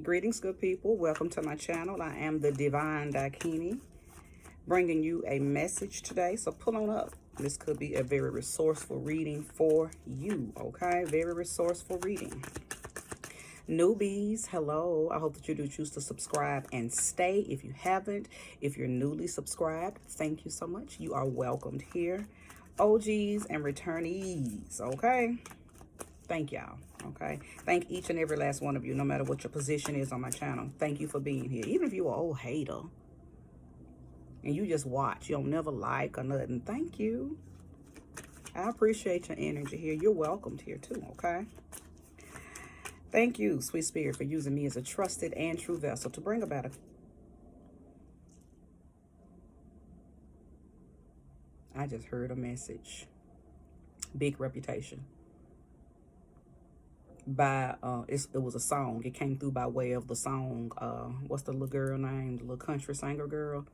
Greetings, good people. Welcome to my channel. I am the Divine Dakini, bringing you a message today. So pull on up. This could be a very resourceful reading for you, okay? Very resourceful reading. Newbies, hello. I hope that you do choose to subscribe and stay if you haven't. If you're newly subscribed, thank you so much. You are welcomed here. OGs and returnees, okay? Thank y'all, okay? Thank each and every last one of you, no matter what your position is on my channel. Thank you for being here. Even if you're an old hater and you just watch, you don't never like or nothing, thank you. I appreciate your energy here. You're welcomed here too, okay? Thank you, sweet spirit, for using me as a trusted and true vessel to bring about I just heard a message. Big reputation. By it was a song. It came through by way of the song. What's the little girl name? The little country singer girl.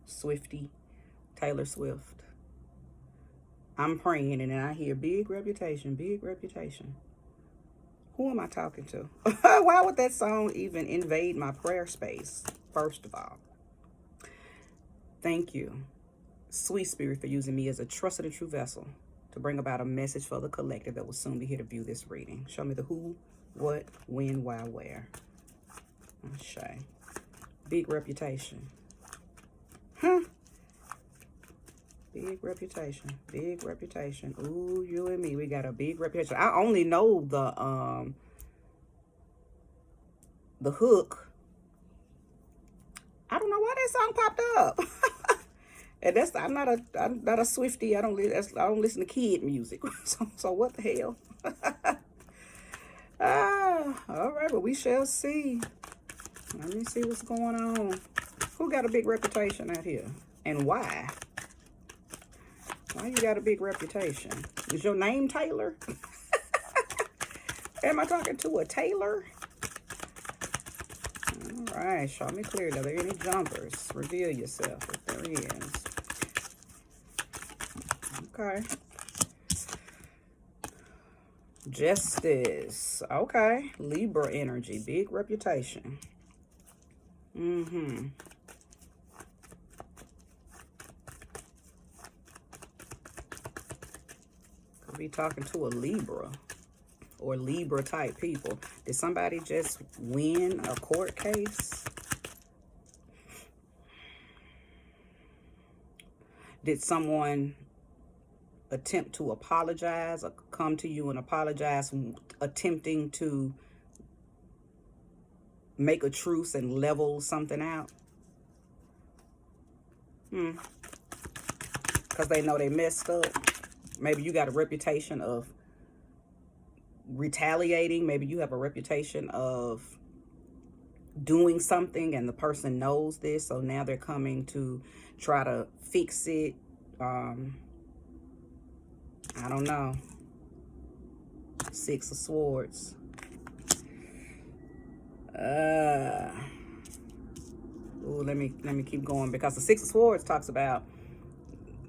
Swifty, Taylor Swift. I'm praying and then I hear big reputation, big reputation. Who am I talking to? Why would that song even invade my prayer space? First of all, thank you, sweet spirit, for using me as a trusted and true vessel to bring about a message for the collective that will soon be here to view this reading. Show me the who, what, when, why, where. Shay. Big reputation. Huh? Big reputation. Big reputation. Ooh, you and me, we got a big reputation. I only know the hook. I don't know why that song popped up. And that's I'm not a Swiftie. I don't listen to kid music. So what the hell? All right, but we shall see. Let me see what's going on. Who got a big reputation out here? And why? Why you got a big reputation? Is your name Taylor? Am I talking to a Taylor? All right, show me clearly. Are there any jumpers? Reveal yourself if there is. Okay. Justice. Okay. Libra energy. Big reputation. Could be talking to a Libra or Libra type people. Did somebody just win a court case? Did someone attempt to apologize or come to you and apologize, attempting to make a truce and level something out? Because they know they messed up. Maybe you got a reputation of retaliating. Maybe you have a reputation of doing something and the person knows this, so now they're coming to try to fix it. I don't know. Six of Swords. Ooh, let me keep going, because the Six of Swords talks about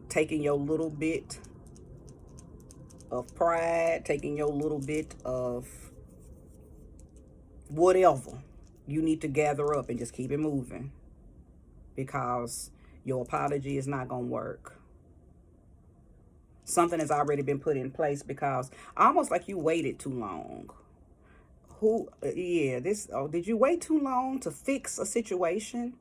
taking your little bit of pride, taking your little bit of whatever you need to gather up and just keep it moving, because your apology is not gonna work. Something has already been put in place, because almost like you waited too long. Did you wait too long to fix a situation?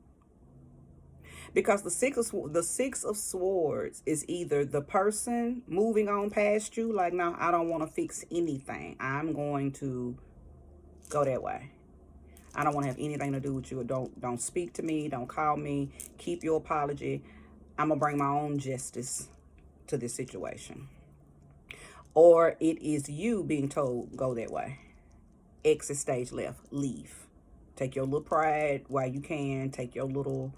Because the Six of Swords is either the person moving on past you, like, no, I don't want to fix anything. I'm going to go that way. I don't want to have anything to do with you. Don't speak to me. Don't call me. Keep your apology. I'm going to bring my own justice to this situation. Or it is you being told, go that way. Exit stage left. Leave. Take your little pride while you can. Take your little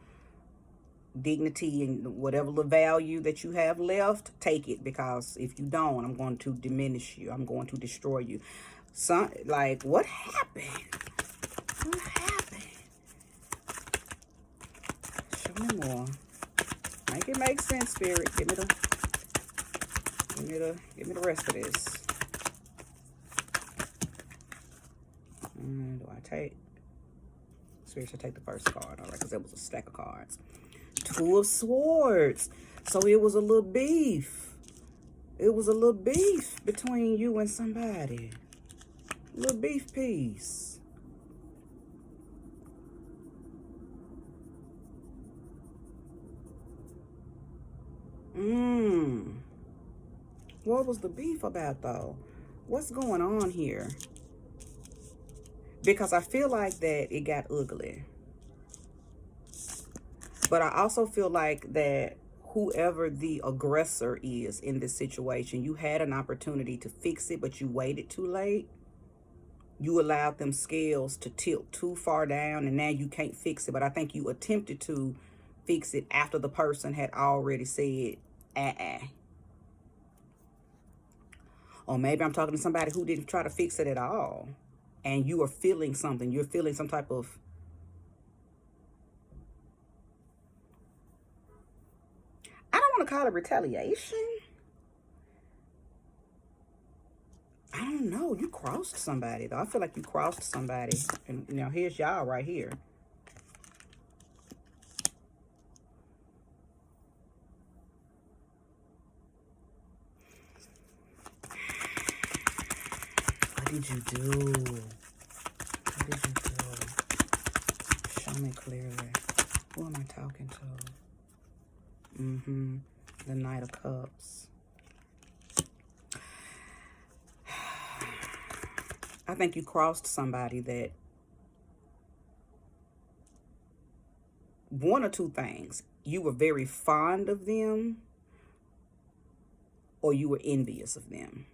dignity and whatever little value that you have left. Take it, because if you don't, I'm going to diminish you. I'm going to destroy you. Like, what happened? What happened? Show me more. Make it make sense, Spirit. Give me the rest of this. Do I take? Spirit should take the first card. All right, because that was a stack of cards. Two of Swords. So it was a little beef. It was a little beef between you and somebody. A little beef piece. What was the beef about, though? What's going on here? Because I feel like that it got ugly. But I also feel like that whoever the aggressor is in this situation, you had an opportunity to fix it, but you waited too late. You allowed them scales to tilt too far down, and now you can't fix it. But I think you attempted to fix it after the person had already said, Or maybe I'm talking to somebody who didn't try to fix it at all. And you are feeling something. You're feeling some type of... I don't want to call it retaliation. I don't know. You crossed somebody, though. I feel like you crossed somebody. And, you know, here's y'all right here. What did you do? What did you do? Show me clearly. Who am I talking to? The Knight of Cups. I think you crossed somebody that... One or two things. You were very fond of them, or you were envious of them.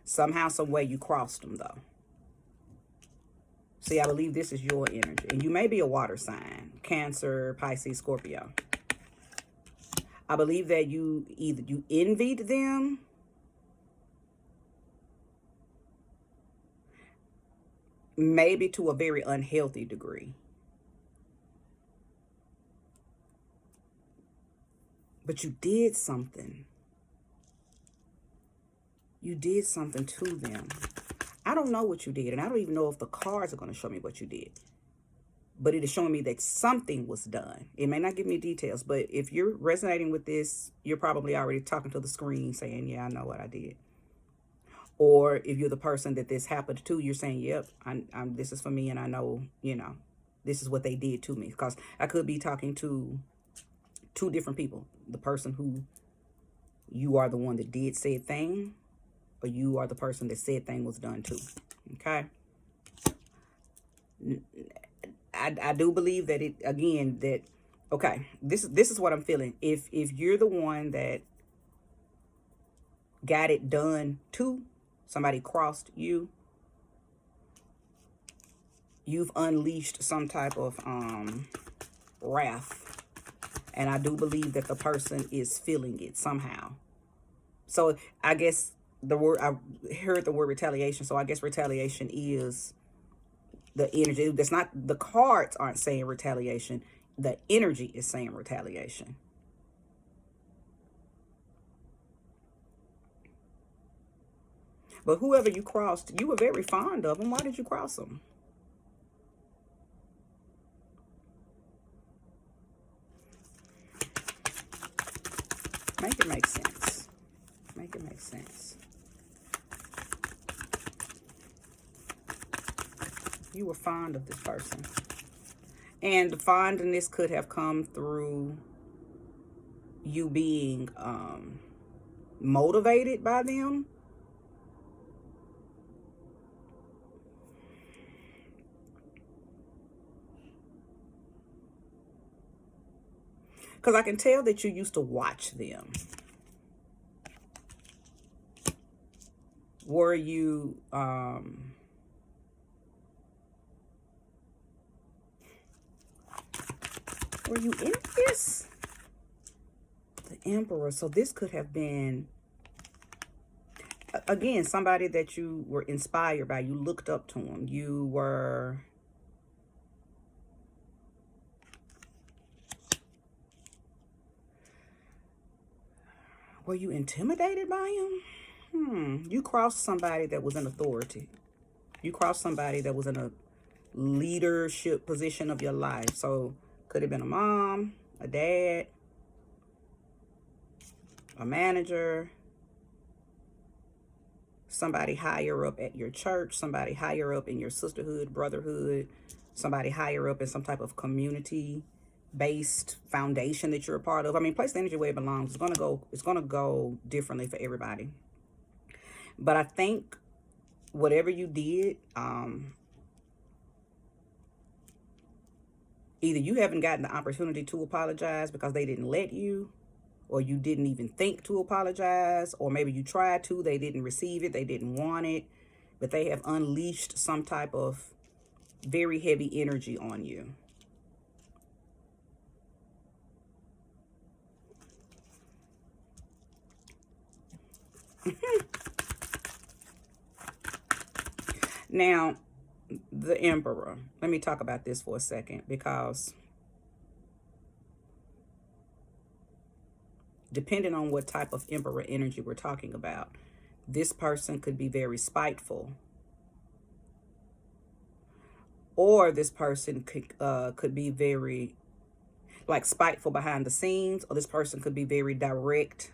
Somehow, some way, you crossed them, though. See, I believe this is your energy. And you may be a water sign. Cancer, Pisces, Scorpio. I believe that you envied them, maybe to a very unhealthy degree. But you did something. You did something to them. I don't know what you did, and I don't even know if the cards are going to show me what you did. But it is showing me that something was done. It may not give me details, but if you're resonating with this, you're probably already talking to the screen saying, yeah, I know what I did. Or if you're the person that this happened to, you're saying, yep, this is for me, and I know, you know, this is what they did to me. Because I could be talking to two different people. The person who you are the one that did said thing, or you are the person that said thing was done to. Okay? I do believe that it, again, that, okay, this is what I'm feeling. If you're the one that got it done to, somebody crossed you, you've unleashed some type of wrath. And I do believe that the person is feeling it somehow. So I guess I heard the word retaliation. So I guess retaliation is the energy. That's not, the cards aren't saying retaliation. The energy is saying retaliation. But whoever you crossed, you were very fond of them. Why did you cross them? Make it make sense. Make it make sense. You were fond of this person. And the fondness could have come through you being motivated by them. Because I can tell that you used to watch them. Were you... were you envious? The Emperor. So this could have been, again, somebody that you were inspired by. You looked up to him. You were... Were you intimidated by him? You crossed somebody that was in authority. You crossed somebody that was in a leadership position of your life. So could have been a mom, a dad, a manager, somebody higher up at your church, somebody higher up in your sisterhood, brotherhood, somebody higher up in some type of community based foundation that you're a part of. I mean, place the energy where it belongs. It's gonna go differently for everybody. But I think whatever you did, either you haven't gotten the opportunity to apologize because they didn't let you, or you didn't even think to apologize, or maybe you tried to, they didn't receive it, they didn't want it, but they have unleashed some type of very heavy energy on you. Now, the Emperor. Let me talk about this for a second, because depending on what type of Emperor energy we're talking about, this person could be very spiteful, or this person could be very like spiteful behind the scenes, or this person could be very direct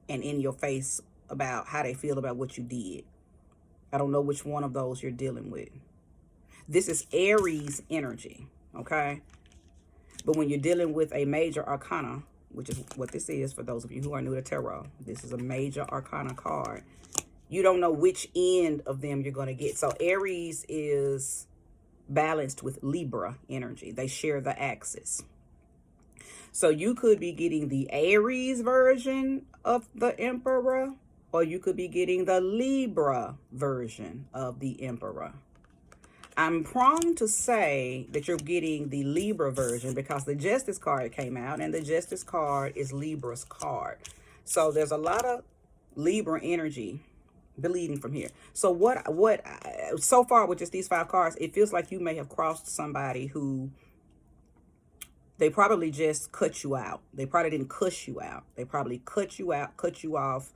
and in your face about how they feel about what you did. I don't know which one of those you're dealing with. This is Aries energy, okay? But when you're dealing with a major arcana, which is what this is for those of you who are new to tarot, this is a major arcana card. You don't know which end of them you're going to get. So Aries is balanced with Libra energy. They share the axis. So you could be getting the Aries version of the Emperor, or you could be getting the Libra version of the Emperor. I'm prone to say that you're getting the Libra version because the Justice card came out, and the Justice card is Libra's card. So there's a lot of Libra energy bleeding from here. So so far with just these 5 cards, it feels like you may have crossed somebody who they probably just cut you out. They probably didn't cuss you out. They probably cut you out, cut you off,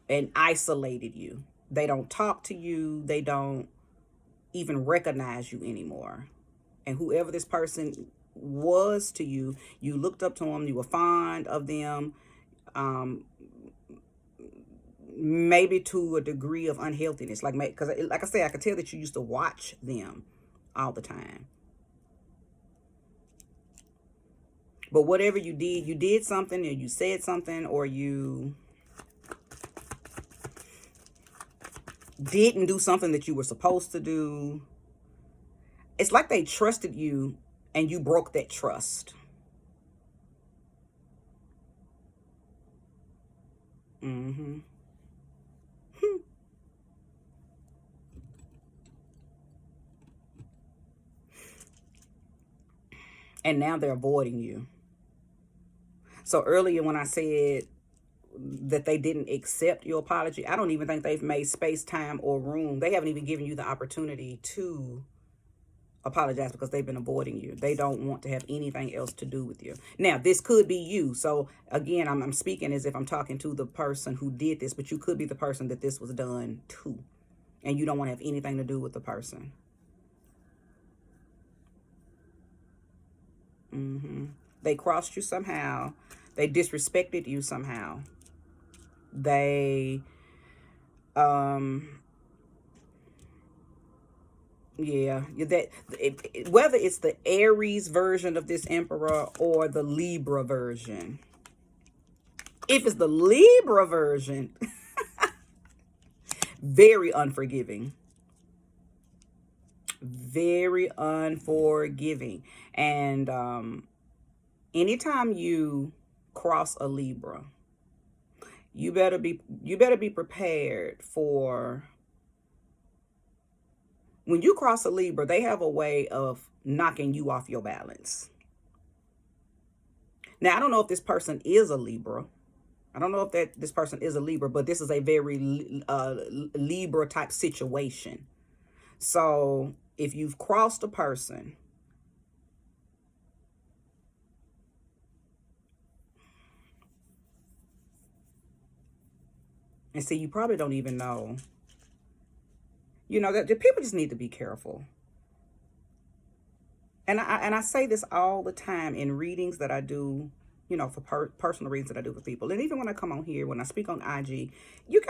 and isolated you. They don't talk to you. They don't even recognize you anymore. And whoever this person was to you, you looked up to them. You were fond of them. Maybe to a degree of unhealthiness. Because like I said, I could tell that you used to watch them all the time. But whatever you did something, or you said something, or you didn't do something that you were supposed to do. It's like they trusted you and you broke that trust. Mm-hmm. And now they're avoiding you. So earlier when I said that they didn't accept your apology, I don't even think they've made space, time, or room. They haven't even given you the opportunity to apologize because they've been avoiding you. They don't want to have anything else to do with you. Now, this could be you. So again, I'm speaking as if I'm talking to the person who did this, but you could be the person that this was done to, and you don't want to have anything to do with the person. They crossed you somehow. They disrespected you somehow. They yeah, whether it's the Aries version of this Emperor or the Libra version. If it's the Libra version, very unforgiving. Very unforgiving. And anytime you cross a Libra, you better be prepared for, when you cross a Libra, they have a way of knocking you off your balance. Now, I don't know if this person is a Libra. I don't know if this person is a Libra, but this is a very Libra type situation. So if you've crossed a person, and see, you probably don't even know. You know, that people just need to be careful. And I say this all the time in readings that I do, you know, for personal readings that I do for people, and even when I come on here, when I speak on IG, you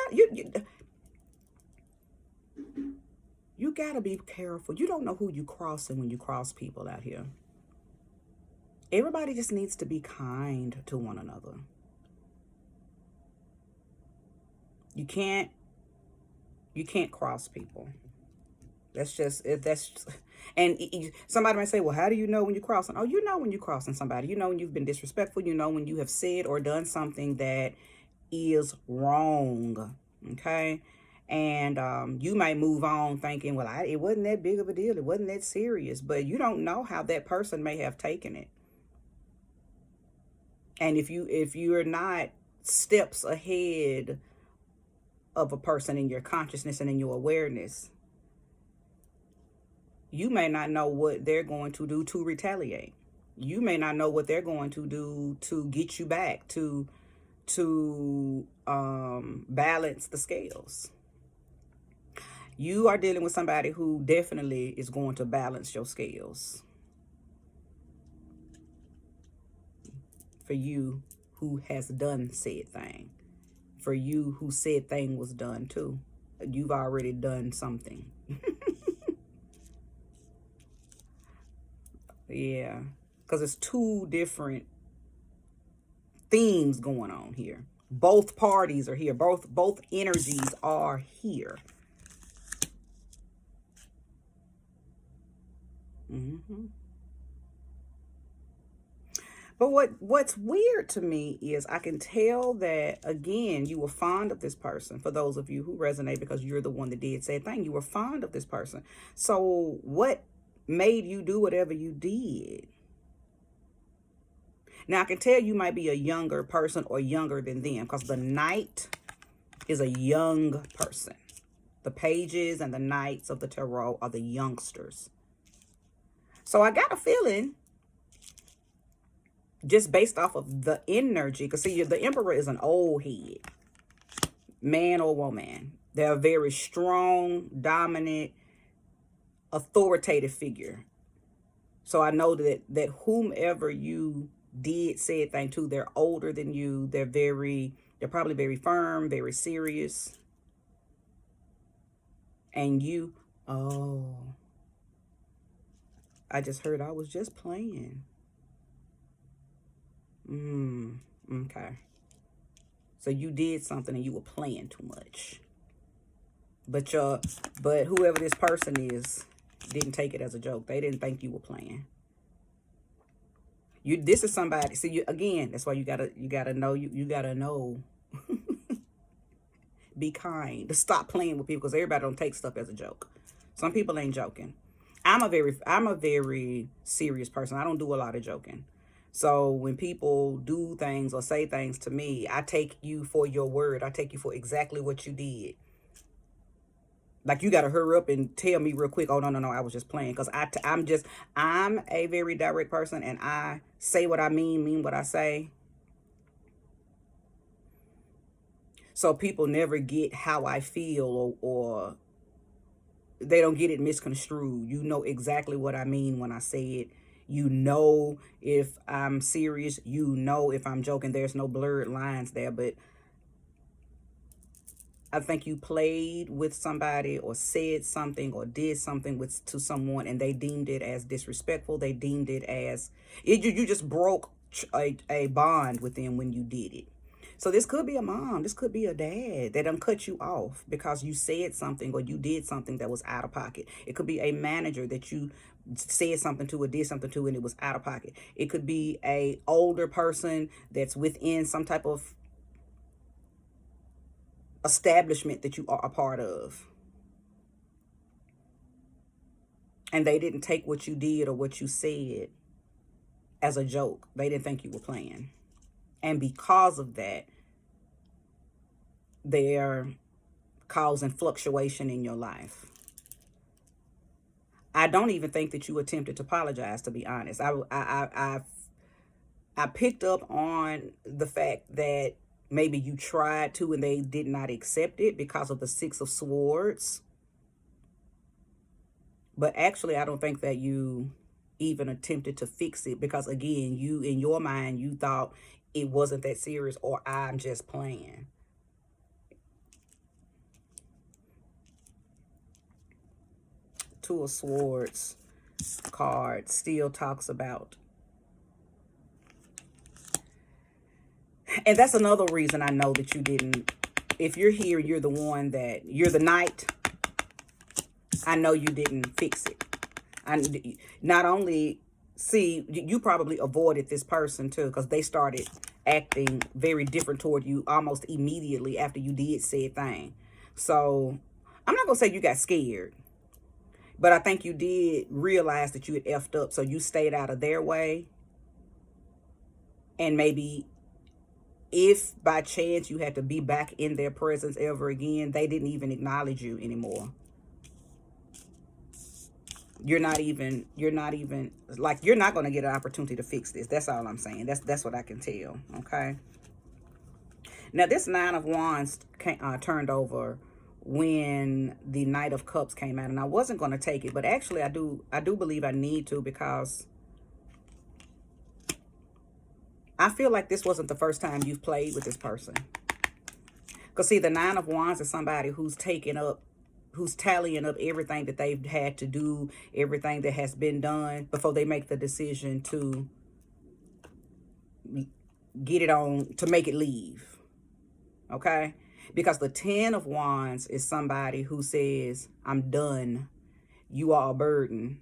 gotta be careful. You don't know who you crossing when you cross people out here. Everybody just needs to be kind to one another. You can't cross people. That's and somebody might say, well, how do you know when you're crossing? Oh, you know when you're crossing somebody. You know when you've been disrespectful. You know when you have said or done something that is wrong. Okay. And you might move on thinking, well, it wasn't that big of a deal. It wasn't that serious. But you don't know how that person may have taken it. And if you're not steps ahead of a person in your consciousness and in your awareness, you may not know what they're going to do to retaliate. You may not know what they're going to do to get you back, to balance the scales. You are dealing with somebody who definitely is going to balance your scales for you who has done said thing. For you who said thing was done too. You've already done something. Yeah. Because it's two different themes going on here. Both parties are here. Both energies are here. Mm-hmm. But what's weird to me is I can tell that, again, you were fond of this person. For those of you who resonate because you're the one that did say thing, you were fond of this person. So what made you do whatever you did? Now I can tell you might be a younger person or younger than them, because the knight is a young person. The pages and the knights of the tarot are the youngsters. So I got a feeling, just based off of the energy, because see, the emperor is an old head, man or woman. They're a very strong, dominant, authoritative figure. So I know that whomever you did said thing to, they're older than you. They're probably very firm, very serious. And you, oh, I just heard I was just playing. Okay. So you did something and you were playing too much. But whoever this person is didn't take it as a joke. They didn't think you were playing. This is somebody. See, again, that's why you gotta know. You gotta know. Be kind. Stop playing with people, because everybody don't take stuff as a joke. Some people ain't joking. I'm a very serious person. I don't do a lot of joking. So when people do things or say things to me, I take you for your word. I take you for exactly what you did. Like, you got to hurry up and tell me real quick, oh, no, I was just playing. Because I'm a very direct person, and I say what I mean what I say. So people never get how I feel, or they don't get it misconstrued. You know exactly what I mean when I say it. You know if I'm serious. You know if I'm joking. There's no blurred lines there. But I think you played with somebody or said something or did something to someone, and they deemed it as disrespectful. They deemed it as you just broke a bond with them when you did it. So this could be a mom. This could be a dad that done cut you off because you said something or you did something that was out of pocket. It could be a manager that you said something to or did something to and it was out of pocket. It could be a older person that's within some type of establishment that you are a part of. And they didn't take what you did or what you said as a joke. They didn't think you were playing. And because of that, they're causing fluctuation in your life. I don't even think that you attempted to apologize, to be honest. I picked up on the fact that maybe you tried to and they did not accept it because of the Six of Swords. But actually, I don't think that you even attempted to fix it, because again, you, in your mind, you thought it wasn't that serious, or I'm just playing. Two of Swords card still talks about, and that's another reason I know that you didn't. If you're here, you're the one that, you're the knight. I know you didn't fix it. I not only, see, you probably avoided this person too, because they started acting very different toward you almost immediately after you did said thing. So I'm not gonna say you got scared, but I think you did realize that you had effed up, so you stayed out of their way. And maybe if by chance you had to be back in their presence ever again, they didn't even acknowledge you anymore. You're not even like, you're not going to get an opportunity to fix this. That's all I'm saying. That's what I can tell. Okay. Now this Nine of Wands turned over when the Knight of Cups came out, and I wasn't going to take it, but actually I do believe I need to, because I feel like this wasn't the first time you've played with this person. Because see, the Nine of Wands is somebody who's tallying up everything that they've had to do, everything that has been done before they make the decision to get it on, to make it leave. Okay? Because the Ten of Wands is somebody who says, I'm done. You are a burden,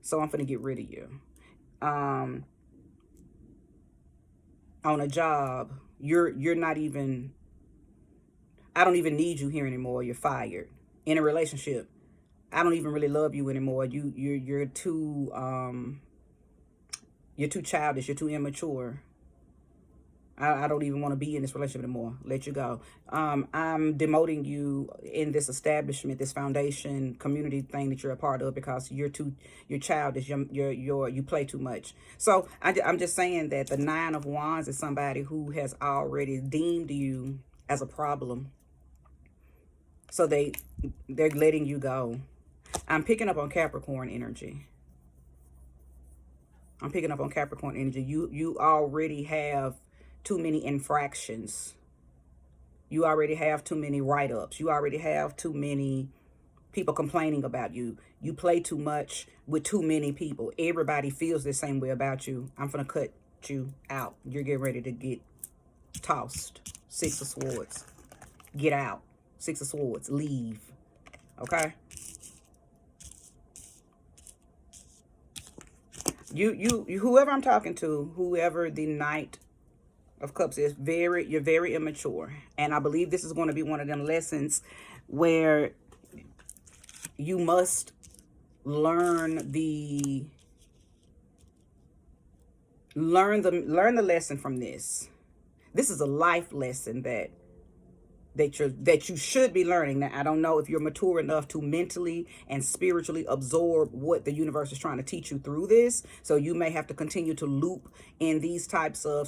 so I'm finna get rid of you. On a job, you're not even, I don't even need you here anymore. You're fired. In a relationship, I don't even really love you anymore. You're too childish. You're too immature. I don't even want to be in this relationship anymore. Let you go. I'm demoting you in this establishment, this foundation, community thing that you're a part of, because you're childish. You play too much. So I'm just saying that the Nine of Wands is somebody who has already deemed you as a problem. So they're letting you go. I'm picking up on Capricorn energy. I'm picking up on Capricorn energy. You already have too many infractions. You already have too many write-ups. You already have too many people complaining about you. You play too much with too many people. Everybody feels the same way about you. I'm gonna cut you out. You're getting ready to get tossed. Six of Swords. Get out. Six of Swords. Leave. Okay? You whoever I'm talking to, whoever the Knight of Cups is, you're very immature. And I believe this is going to be one of them lessons where you must learn the lesson from this. This is a life lesson that you should be learning. Now, I don't know if you're mature enough to mentally and spiritually absorb what the universe is trying to teach you through this. So you may have to continue to loop in these types of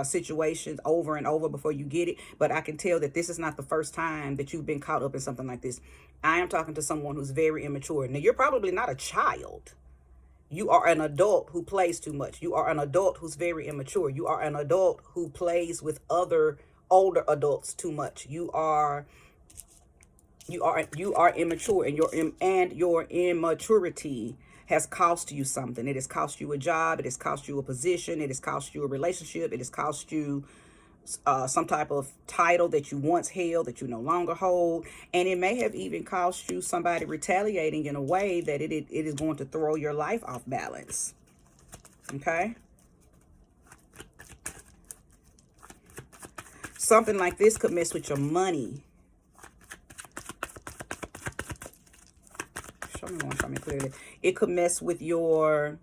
situations over and over before you get it. But I can tell that this is not the first time that you've been caught up in something like this. I am talking to someone who's very immature. Now, you're probably not a child. You are an adult who plays too much. You are an adult who's very immature. You are an adult who plays with other older adults too much. You are immature, and your immaturity has cost you something. It has cost you a job. It has cost you a position. It has cost you a relationship. It has cost you some type of title that you once held that you no longer hold. And it may have even cost you somebody retaliating in a way that it is going to throw your life off balance. Okay? Something like this could mess with your money. Show me clearly. It could mess with your,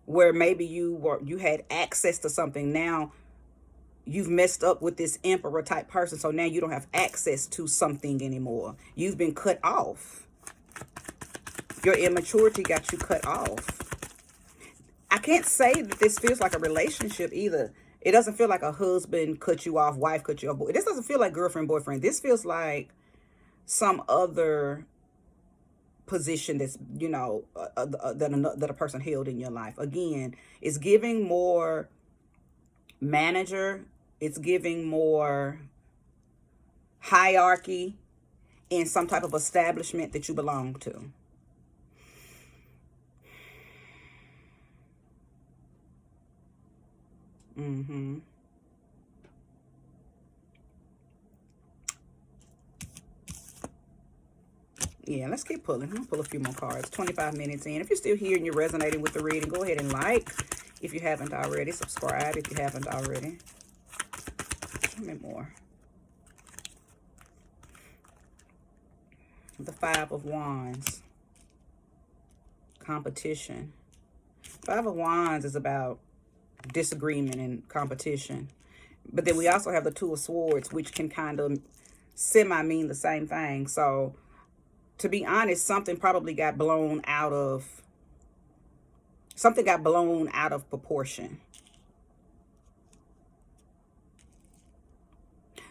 where maybe you had access to something. Now you've messed up with this emperor type person, so now you don't have access to something anymore. You've been cut off. Your immaturity got you cut off. I can't say that this feels like a relationship either. It doesn't feel like a husband cut you off, wife cut you off. This doesn't feel like girlfriend, boyfriend. This feels like some other position that's, that a person held in your life. Again, it's giving more manager, it's giving more hierarchy in some type of establishment that you belong to. Yeah, let's keep pulling. I'm gonna pull a few more cards. 25 minutes in. If you're still here and you're resonating with the reading, go ahead and like if you haven't already. Subscribe if you haven't already. Give me more. The Five of Wands. Competition. Five of Wands is about disagreement and competition. But then we also have the Two of Swords, which can kind of semi-mean the same thing. So, to be honest, something probably got blown out of... Something got blown out of proportion.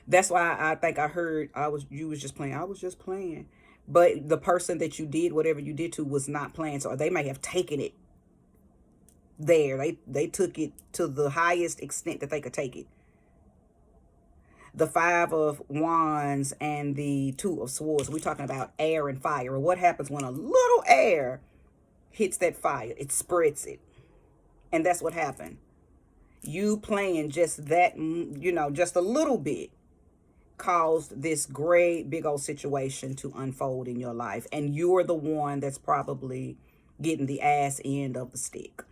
That's why I think I heard you was just playing. I was just playing. But the person that you did whatever you did to was not playing. So they may have taken it there. They took it to the highest extent that they could take it. The Five of Wands and the Two of Swords. We're talking about air and fire. Or what happens when a little air hits that fire? It spreads it. And that's what happened. You playing just that, just a little bit caused this great big old situation to unfold in your life. And you're the one that's probably getting the ass end of the stick.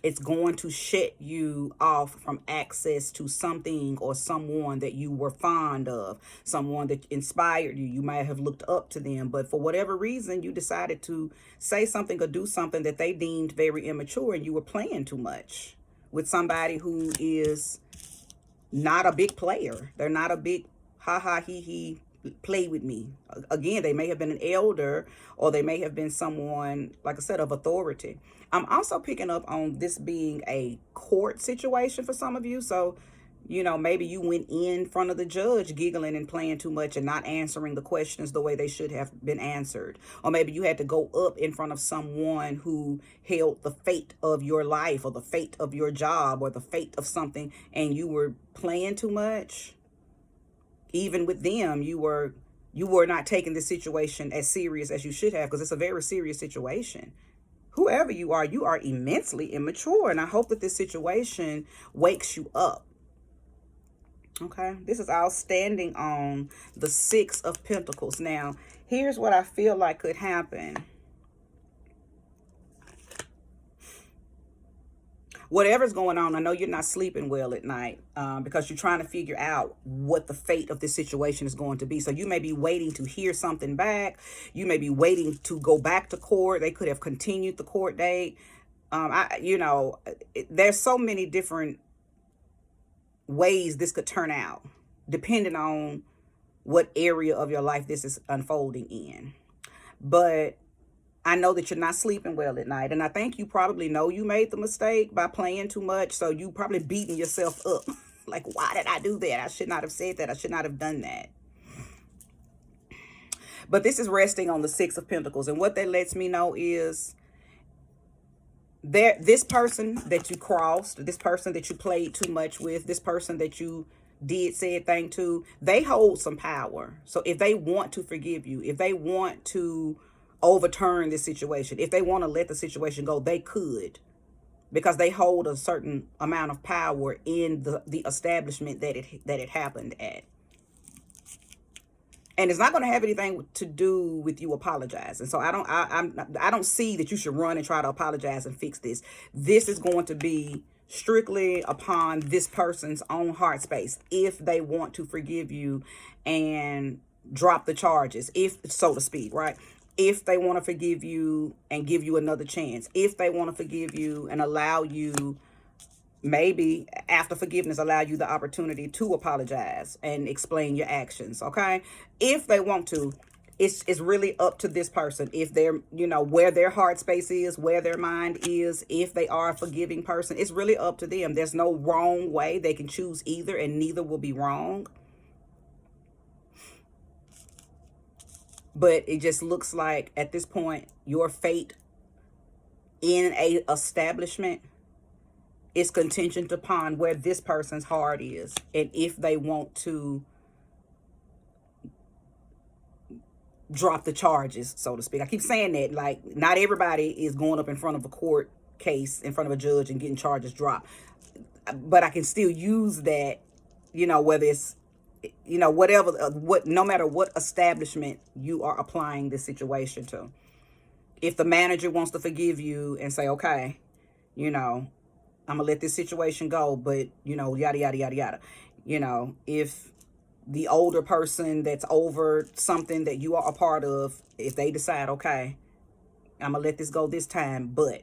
It's going to shut you off from access to something or someone that you were fond of, someone that inspired you. You might have looked up to them, but for whatever reason, you decided to say something or do something that they deemed very immature, and you were playing too much with somebody who is not a big player. They're not a big ha he play with me. Again, they may have been an elder, or they may have been someone, like I said, of authority. I'm also picking up on this being a court situation for some of you. So, maybe you went in front of the judge giggling and playing too much and not answering the questions the way they should have been answered. Or maybe you had to go up in front of someone who held the fate of your life, or the fate of your job, or the fate of something, and you were playing too much. Even with them, you were not taking the situation as serious as you should have, because it's a very serious situation. Whoever you are immensely immature, and I hope that this situation wakes you up. Okay, this is all standing on the Six of Pentacles. Now, here's what I feel like could happen. Whatever's going on, I know you're not sleeping well at night because you're trying to figure out what the fate of this situation is going to be. So you may be waiting to hear something back. You may be waiting to go back to court. They could have continued the court date. There's so many different ways this could turn out, depending on what area of your life this is unfolding in. But I know that you're not sleeping well at night. And I think you probably know you made the mistake by playing too much. So you probably beating yourself up. Like, why did I do that? I should not have said that. I should not have done that. But this is resting on the Six of Pentacles. And what that lets me know is this person that you crossed, this person that you played too much with, this person that you did said thing to, they hold some power. So if they want to forgive you, if they want to overturn this situation, if they want to let the situation go, they could, because they hold a certain amount of power in the establishment that it happened at. And it's not going to have anything to do with you apologizing. So I don't see that you should run and try to apologize and fix this. This is going to be strictly upon this person's own heart space, if they want to forgive you and drop the charges, if so to speak, right? If they want to forgive you and give you another chance, if they want to forgive you and allow you, maybe after forgiveness, allow you the opportunity to apologize and explain your actions, okay? If they want to, it's really up to this person. If they're, where their heart space is, where their mind is, if they are a forgiving person, it's really up to them. There's no wrong way. They can choose either, and neither will be wrong. But it just looks like at this point, your fate in a establishment is contingent upon where this person's heart is and if they want to drop the charges, so to speak. I keep saying that, like, not everybody is going up in front of a court case, in front of a judge, and getting charges dropped. But I can still use that, whether it's, whatever, no matter what establishment you are applying this situation to. If the manager wants to forgive you and say, okay, I'm gonna let this situation go, but, yada, yada, yada, yada. If the older person that's over something that you are a part of, if they decide, okay, I'm gonna let this go this time, but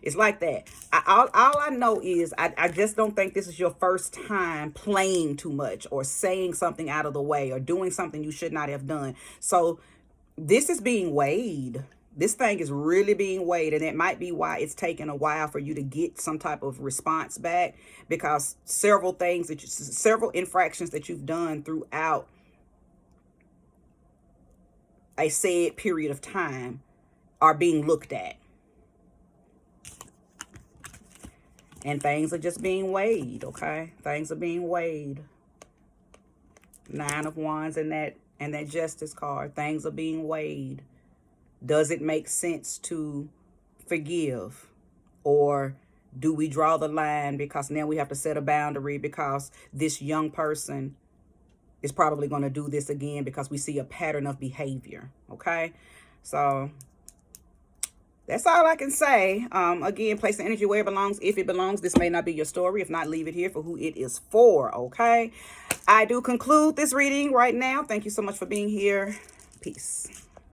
it's like that. All I know is I just don't think this is your first time playing too much or saying something out of the way or doing something you should not have done. So this is being weighed. This thing is really being weighed, and it might be why it's taken a while for you to get some type of response back, because several infractions that you've done throughout a said period of time are being looked at. And things are just being weighed, okay? Things are being weighed. 9 of Wands and that Justice card. Things are being weighed. Does it make sense to forgive? Or do we draw the line because now we have to set a boundary because this young person is probably going to do this again because we see a pattern of behavior, okay? So that's all I can say. Again, place the energy where it belongs. If it belongs, this may not be your story. If not, leave it here for who it is for, okay? I do conclude this reading right now. Thank you so much for being here. Peace.